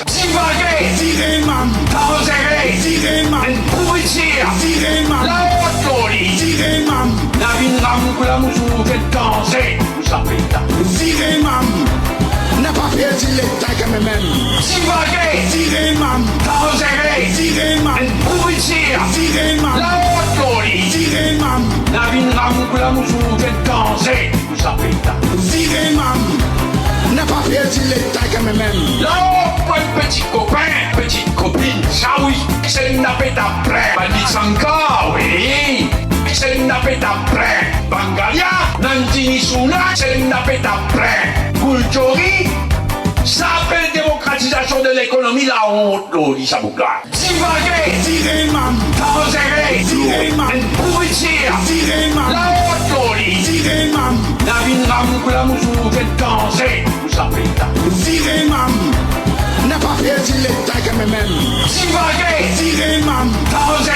Divaghe, Direnman, causere, Direnman, en pulizia, Direnman, lavori, Direnman, navinam quella musuche danse, sapete. Direnman, n'a pas perdu l'état quand même. Divaghe, Direnman, causere, Direnman, en pulizia, Direnman, lavori, Direnman, navinam quella musuche danse, sapete. Direnman, n'a pas perdu l'état quand même. Là, petit copain, petite copine, ça oui, c'est une tapette après. Bandit Sanka, oui, c'est une tapette après. Bangalia, Nantini Suna, c'est une tapette après. Kulchori, ça s'appelle démocratisation de l'économie, la honte, l'Olisa Boukla. Divaghe, Direnman, causere, Direnman, pulizia, Direnman, la honte, l'Olisa. Direnman, Navinam quella musuche danse, sapete. Direnman, n'a pas perdu l'état quand même. Divaghe, Direnman, causere,